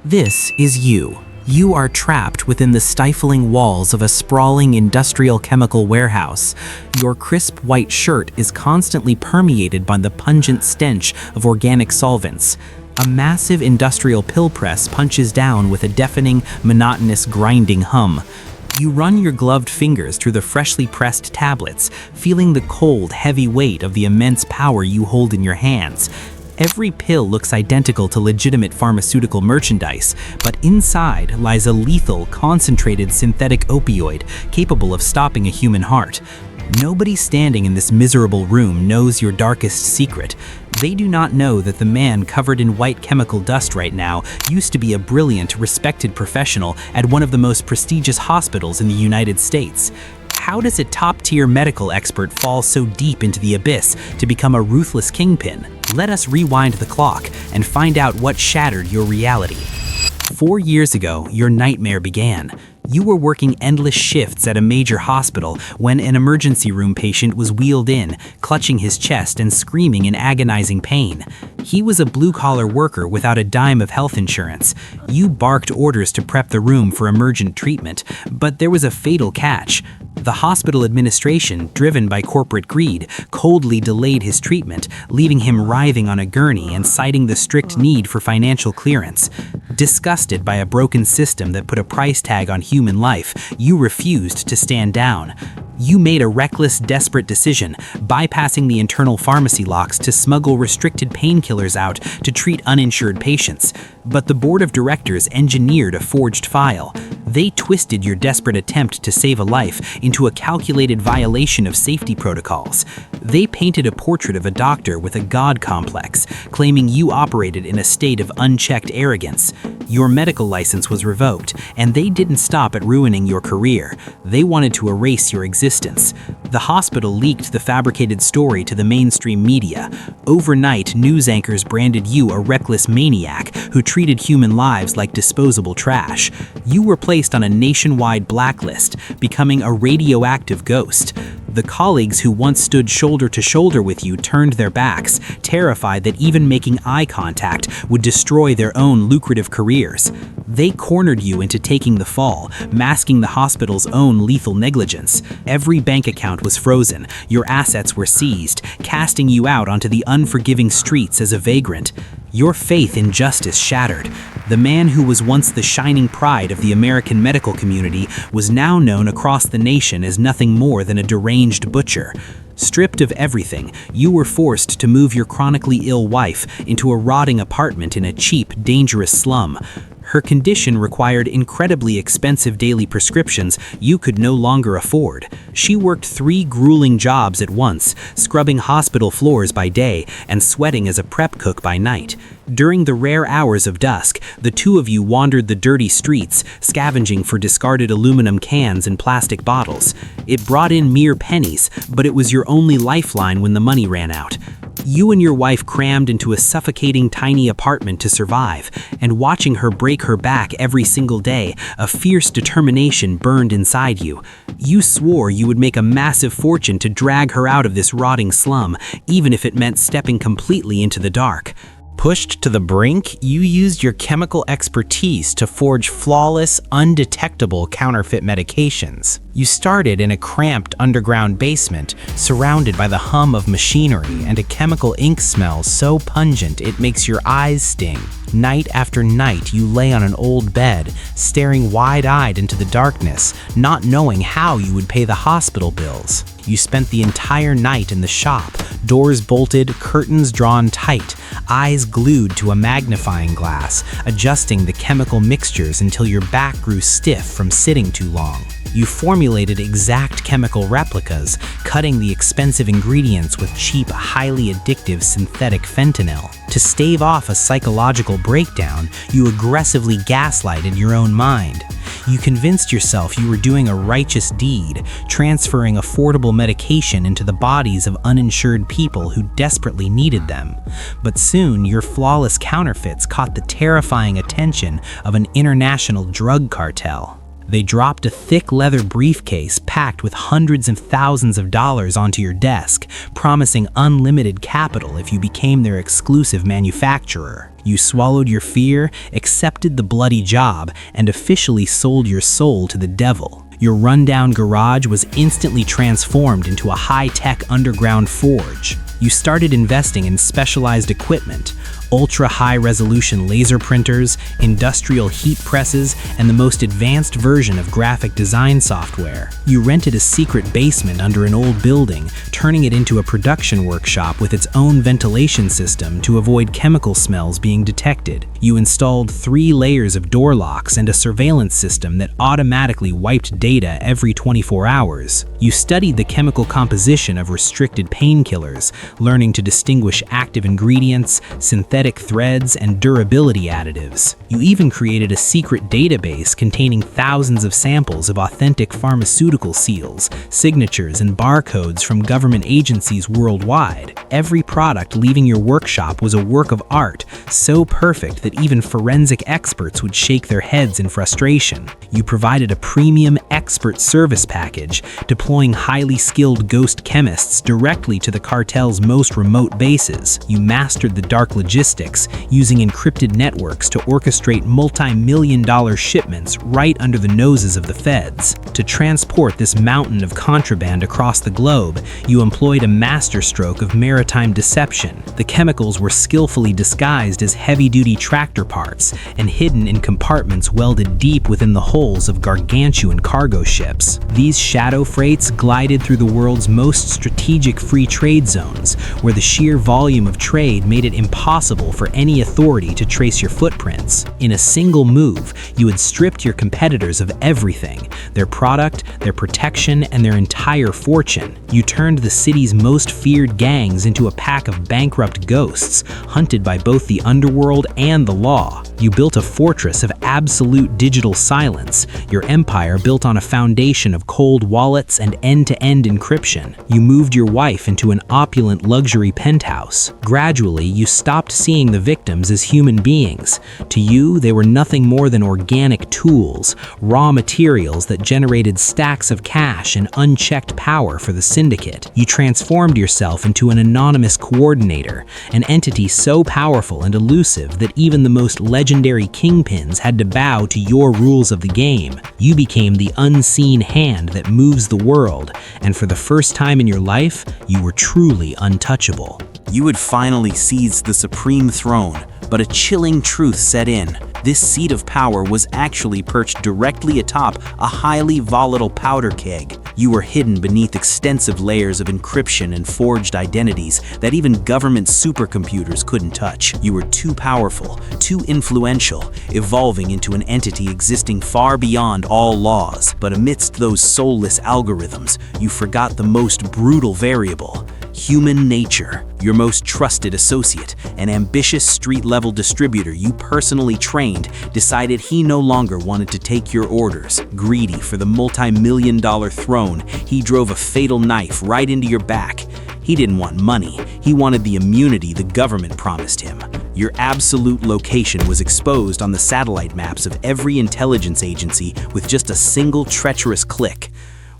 This is you. You are trapped within the stifling walls of a sprawling industrial chemical warehouse. Your crisp white shirt is constantly permeated by the pungent stench of organic solvents. A massive industrial pill press punches down with a deafening, monotonous, grinding hum. You run your gloved fingers through the freshly pressed tablets, feeling the cold, heavy weight of the immense power you hold in your hands. Every pill looks identical to legitimate pharmaceutical merchandise, but inside lies a lethal, concentrated synthetic opioid capable of stopping a human heart. Nobody standing in this miserable room knows your darkest secret. They do not know that the man covered in white chemical dust right now used to be a brilliant, respected professional at one of the most prestigious hospitals in the United States. How does a top-tier medical expert fall so deep into the abyss to become a ruthless kingpin? Let us rewind the clock and find out what shattered your reality. 4 years ago, your nightmare began. You were working endless shifts at a major hospital when an emergency room patient was wheeled in, clutching his chest and screaming in agonizing pain. He was a blue-collar worker without a dime of health insurance. You barked orders to prep the room for emergent treatment, but there was a fatal catch. The hospital administration, driven by corporate greed, coldly delayed his treatment, leaving him writhing on a gurney and citing the strict need for financial clearance. Disgusted by a broken system that put a price tag on human life, you refused to stand down. You made a reckless, desperate decision, bypassing the internal pharmacy locks to smuggle restricted painkillers out to treat uninsured patients. But the board of directors engineered a forged file. They twisted your desperate attempt to save a life into a calculated violation of safety protocols. They painted a portrait of a doctor with a god complex, claiming you operated in a state of unchecked arrogance. Your medical license was revoked, and they didn't stop at ruining your career. They wanted to erase your existence. The hospital leaked the fabricated story to the mainstream media. Overnight, news anchors branded you a reckless maniac who treated human lives like disposable trash. You were placed on a nationwide blacklist, becoming a radioactive ghost. The colleagues who once stood shoulder to shoulder with you turned their backs, terrified that even making eye contact would destroy their own lucrative careers. They cornered you into taking the fall, masking the hospital's own lethal negligence. Every bank account was frozen, your assets were seized, casting you out onto the unforgiving streets as a vagrant. Your faith in justice shattered. The man who was once the shining pride of the American medical community was now known across the nation as nothing more than a deranged butcher. Stripped of everything, you were forced to move your chronically ill wife into a rotting apartment in a cheap, dangerous slum. Her condition required incredibly expensive daily prescriptions you could no longer afford. She worked 3 grueling jobs at once, scrubbing hospital floors by day and sweating as a prep cook by night. During the rare hours of dusk, the two of you wandered the dirty streets, scavenging for discarded aluminum cans and plastic bottles. It brought in mere pennies, but it was your only lifeline when the money ran out. You and your wife crammed into a suffocating tiny apartment to survive, and watching her break her back every single day, a fierce determination burned inside you. You swore you would make a massive fortune to drag her out of this rotting slum, even if it meant stepping completely into the dark. Pushed to the brink, you used your chemical expertise to forge flawless, undetectable counterfeit medications. You started in a cramped underground basement, surrounded by the hum of machinery and a chemical ink smell so pungent it makes your eyes sting. Night after night, you lay on an old bed, staring wide-eyed into the darkness, not knowing how you would pay the hospital bills. You spent the entire night in the shop, doors bolted, curtains drawn tight, eyes glued to a magnifying glass, adjusting the chemical mixtures until your back grew stiff from sitting too long. You formulated exact chemical replicas, cutting the expensive ingredients with cheap, highly addictive synthetic fentanyl. To stave off a psychological breakdown, you aggressively gaslighted your own mind. You convinced yourself you were doing a righteous deed, transferring affordable medication into the bodies of uninsured people who desperately needed them. But soon, your flawless counterfeits caught the terrifying attention of an international drug cartel. They dropped a thick leather briefcase packed with hundreds of thousands of dollars onto your desk, promising unlimited capital if you became their exclusive manufacturer. You swallowed your fear, accepted the bloody job, and officially sold your soul to the devil. Your rundown garage was instantly transformed into a high-tech underground forge. You started investing in specialized equipment, ultra-high-resolution laser printers, industrial heat presses, and the most advanced version of graphic design software. You rented a secret basement under an old building, turning it into a production workshop with its own ventilation system to avoid chemical smells being detected. You installed 3 layers of door locks and a surveillance system that automatically wiped data every 24 hours. You studied the chemical composition of restricted painkillers, learning to distinguish active ingredients, synthetic threads, and durability additives. You even created a secret database containing thousands of samples of authentic pharmaceutical seals, signatures, and barcodes from government agencies worldwide. Every product leaving your workshop was a work of art, so perfect that even forensic experts would shake their heads in frustration. You provided a premium expert service package, deploying highly skilled ghost chemists directly to the cartel's most remote bases. You mastered the dark logistics, using encrypted networks to orchestrate multi-million-dollar shipments right under the noses of the feds. To transport this mountain of contraband across the globe, you employed a masterstroke of maritime deception. The chemicals were skillfully disguised as heavy-duty tractor parts and hidden in compartments welded deep within the hulls of gargantuan cargo ships. These shadow freights glided through the world's most strategic free trade zones, where the sheer volume of trade made it impossible for any authority to trace your footprints. In a single move, you had stripped your competitors of everything: their product, their protection, and their entire fortune. You turned the city's most feared gangs into a pack of bankrupt ghosts, hunted by both the underworld and the law. You built a fortress of absolute digital silence, your empire built on a foundation of cold wallets and end-to-end encryption. You moved your wife into an opulent luxury penthouse. Gradually, you stopped seeing the victims as human beings. To you, they were nothing more than organic tools, raw materials that generated stacks of cash and unchecked power for the syndicate. You transformed yourself into an anonymous coordinator, an entity so powerful and elusive that even the most legendary kingpins had to bow to your rules of the game. You became the unseen hand that moves the world, and for the first time in your life, you were truly untouchable. You had finally seized the supreme throne, but a chilling truth set in. This seat of power was actually perched directly atop a highly volatile powder keg. You were hidden beneath extensive layers of encryption and forged identities that even government supercomputers couldn't touch. You were too powerful, too influential, evolving into an entity existing far beyond all laws. But amidst those soulless algorithms, you forgot the most brutal variable: human nature. Your most trusted associate, an ambitious street-level distributor you personally trained, decided he no longer wanted to take your orders. Greedy for the multi-million-dollar throne, he drove a fatal knife right into your back. He didn't want money, he wanted the immunity the government promised him. Your absolute location was exposed on the satellite maps of every intelligence agency with just a single treacherous click.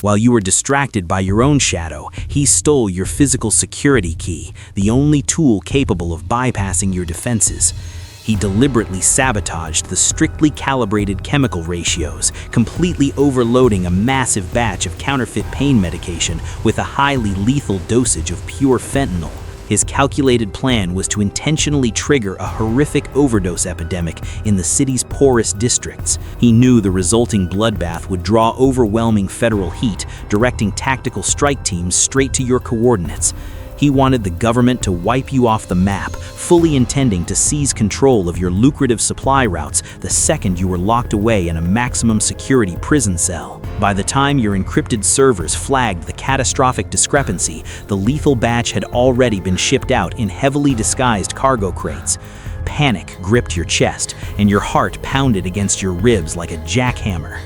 While you were distracted by your own shadow, he stole your physical security key, the only tool capable of bypassing your defenses. He deliberately sabotaged the strictly calibrated chemical ratios, completely overloading a massive batch of counterfeit pain medication with a highly lethal dosage of pure fentanyl. His calculated plan was to intentionally trigger a horrific overdose epidemic in the city's poorest districts. He knew the resulting bloodbath would draw overwhelming federal heat, directing tactical strike teams straight to your coordinates. He wanted the government to wipe you off the map, fully intending to seize control of your lucrative supply routes the second you were locked away in a maximum security prison cell. By the time your encrypted servers flagged the catastrophic discrepancy, the lethal batch had already been shipped out in heavily disguised cargo crates. Panic gripped your chest, and your heart pounded against your ribs like a jackhammer.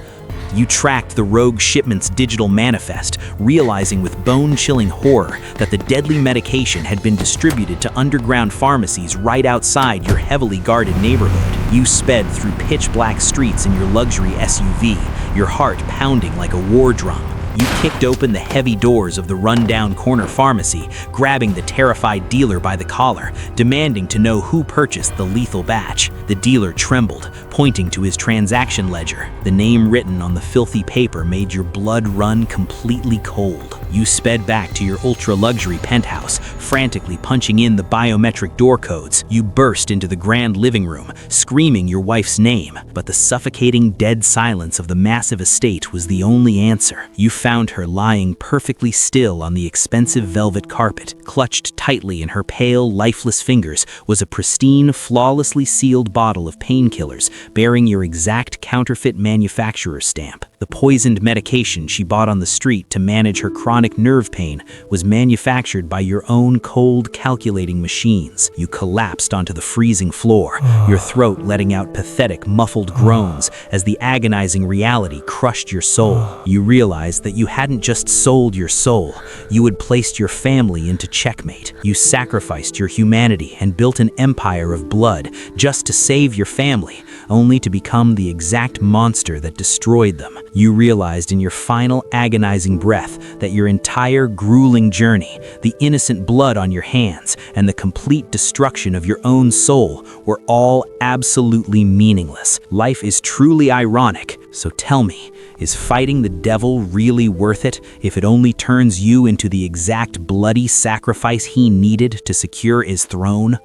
You tracked the rogue shipment's digital manifest, realizing with bone-chilling horror that the deadly medication had been distributed to underground pharmacies right outside your heavily guarded neighborhood. You sped through pitch-black streets in your luxury SUV, your heart pounding like a war drum. You kicked open the heavy doors of the run-down corner pharmacy, grabbing the terrified dealer by the collar, demanding to know who purchased the lethal batch. The dealer trembled, pointing to his transaction ledger. The name written on the filthy paper made your blood run completely cold. You sped back to your ultra-luxury penthouse, frantically punching in the biometric door codes. You burst into the grand living room, screaming your wife's name, but the suffocating dead silence of the massive estate was the only answer. You found her lying perfectly still on the expensive velvet carpet. Clutched tightly in her pale, lifeless fingers was a pristine, flawlessly sealed bottle of painkillers bearing your exact counterfeit manufacturer stamp. The poisoned medication she bought on the street to manage her chronic nerve pain was manufactured by your own cold, calculating machines. You collapsed onto the freezing floor, your throat letting out pathetic, muffled groans as the agonizing reality crushed your soul. You realized that you hadn't just sold your soul, you had placed your family into checkmate. You sacrificed your humanity and built an empire of blood just to save your family, only to become the exact monster that destroyed them. You realized in your final agonizing breath that your entire grueling journey, the innocent blood on your hands, and the complete destruction of your own soul were all absolutely meaningless. Life is truly ironic, so tell me, is fighting the devil really worth it if it only turns you into the exact bloody sacrifice he needed to secure his throne?